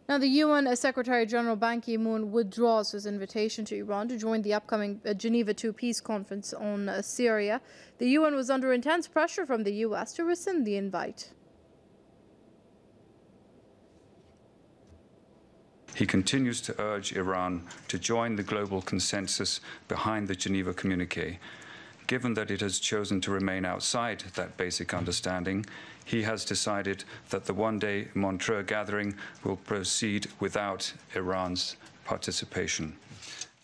Now, the UN Secretary General Ban Ki-moon withdraws his invitation to Iran to join the upcoming Geneva II peace conference on Syria. The UN was under intense pressure from the US to rescind the invite. He continues to urge Iran to join the global consensus behind the Geneva communique. Given that it has chosen to remain outside that basic understanding, he has decided that the one-day Montreux gathering will proceed without Iran's participation.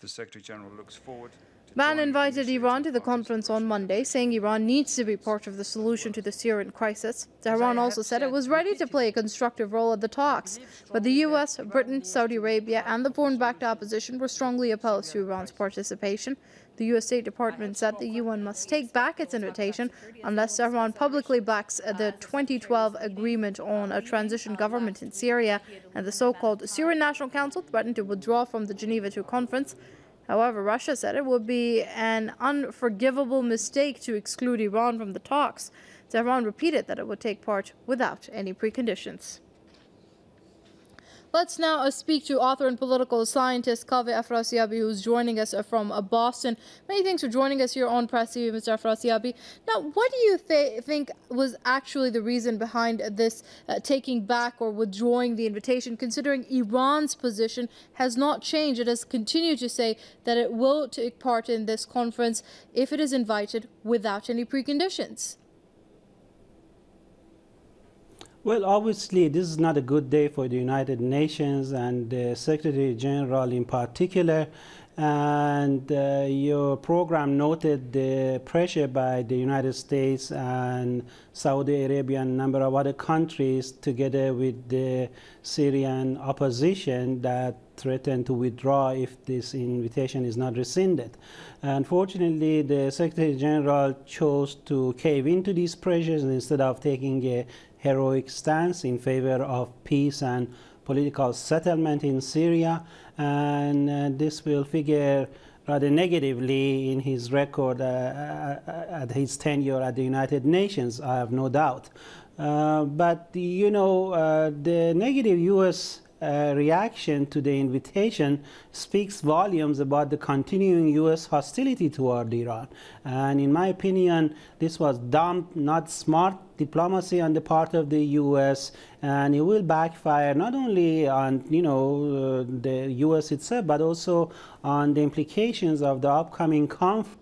The Secretary General looks forward to Ban invited Iran to the conference on Monday, saying Iran needs to be part of the solution to the Syrian crisis. Tehran also said it was ready to play a constructive role at the talks, but the US, Britain, Saudi Arabia and the foreign-backed opposition were strongly opposed to Iran's participation. The U.S. State Department said the UN must take back its invitation unless Tehran publicly backs the 2012 agreement on a transition government in Syria, and the so-called Syrian National Council threatened to withdraw from the Geneva II conference. However, Russia said it would be an unforgivable mistake to exclude Iran from the talks. Tehran repeated that it would take part without any preconditions. Let's now speak to author and political scientist Kaveh Afrasiabi, who's joining us from Boston. Many thanks for joining us here on Press TV, Mr. Afrasiabi. Now, what do you think was actually the reason behind this taking back or withdrawing the invitation, considering Iran's position has not changed? It has continued to say that it will take part in this conference if it is invited without any preconditions. Well, obviously, this is not a good day for the United Nations and the Secretary General in particular. And your program noted the pressure by the United States and Saudi Arabia and a number of other countries, together with the Syrian opposition, that threaten to withdraw if this invitation is not rescinded. Unfortunately, the Secretary General chose to cave into these pressures instead of taking a heroic stance in favor of peace and political settlement in Syria, and this will figure rather negatively in his record at his tenure at the United Nations, I have no doubt. But, you know, the negative U.S. reaction to the invitation speaks volumes about the continuing U.S. hostility toward Iran. And in my opinion, this was dumb, not smart diplomacy on the part of the U.S., and it will backfire not only on, you know, the U.S. itself, but also on the implications of the upcoming conflict.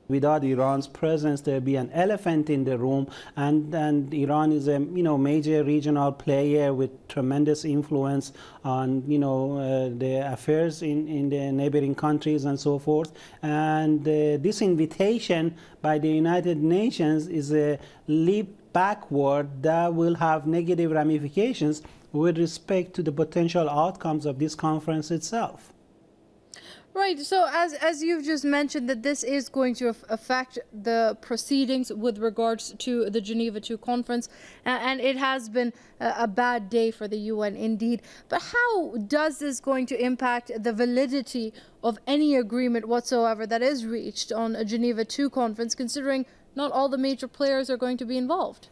Without Iran's presence, there'll be an elephant in the room, and Iran is a major regional player with tremendous influence on the affairs in the neighboring countries and so forth. And this invitation by the United Nations is a leap backward that will have negative ramifications with respect to the potential outcomes of this conference itself. Right. So as you've just mentioned, that this is going to affect the proceedings with regards to the Geneva II conference, and it has been a bad day for the UN indeed. But how does this going to impact the validity of any agreement whatsoever that is reached on a Geneva II conference, considering not all the major players are going to be involved?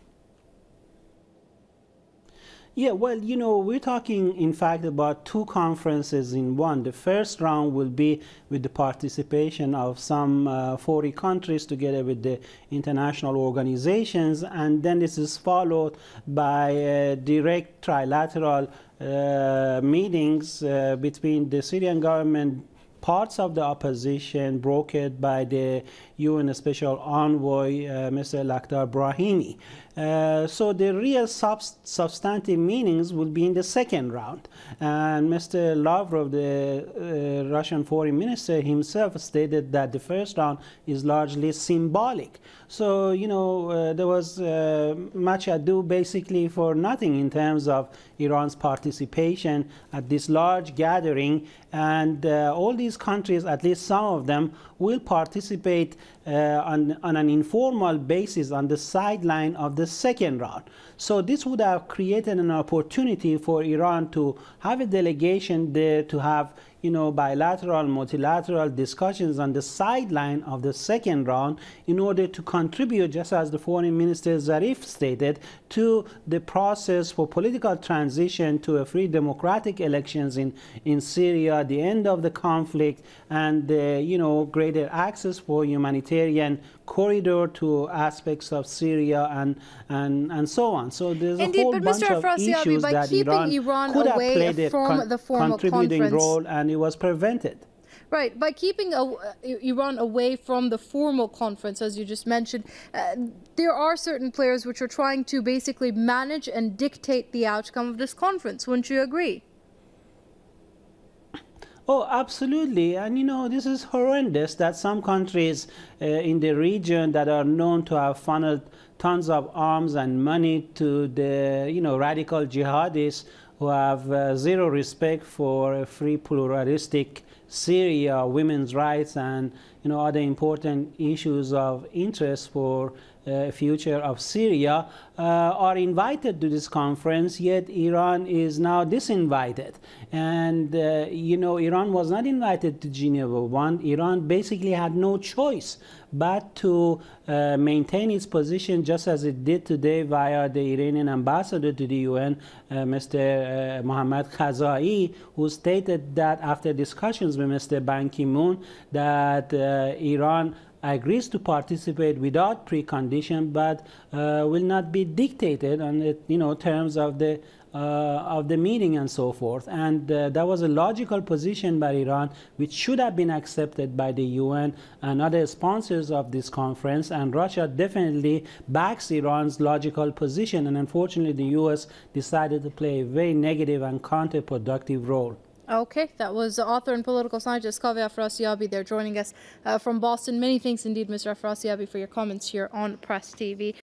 Yeah, well, we're talking, in fact, about two conferences in one. The first round will be with the participation of some 40 countries together with the international organizations, and then this is followed by direct trilateral meetings between the Syrian government, parts of the opposition, brokered by the UN Special Envoy, Mr. Lakhdar Brahimi. So the real substantive meanings will be in the second round. And Mr. Lavrov, the Russian foreign minister himself, stated that the first round is largely symbolic. So, there was much ado basically for nothing in terms of Iran's participation at this large gathering. And all these countries, at least some of them, will participate on an informal basis on the sideline of the second round. So this would have created an opportunity for Iran to have a delegation there, to have bilateral, multilateral discussions on the sideline of the second round in order to contribute, just as the Foreign Minister Zarif stated, to the process for political transition to a free democratic elections in Syria, the end of the conflict, and greater access for humanitarian corridor to aspects of Syria and so on. So there's a whole bunch of issues that Iran could have played a contributing role, and it was prevented. Right. By keeping Iran away from the formal conference, as you just mentioned, there are certain players which are trying to basically manage and dictate the outcome of this conference. Wouldn't you agree? Oh, absolutely. And this is horrendous that some countries in the region that are known to have funneled tons of arms and money to the radical jihadists who have zero respect for a free pluralistic Syria, women's rights, and other important issues of interest for future of Syria, are invited to this conference, yet Iran is now disinvited. And Iran was not invited to Geneva 1. Iran basically had no choice but to maintain its position, just as it did today via the Iranian ambassador to the UN, Mr. Mohammad Khazai, who stated that after discussions with Mr. Ban Ki-moon that Iran agrees to participate without precondition, but will not be dictated on the terms of the meeting and so forth. And that was a logical position by Iran, which should have been accepted by the UN and other sponsors of this conference. And Russia definitely backs Iran's logical position. And unfortunately, the US decided to play a very negative and counterproductive role. Okay, that was author and political scientist Kaveh Afrasiabi there joining us from Boston. Many thanks indeed, Mr. Afrasiabi, for your comments here on Press TV.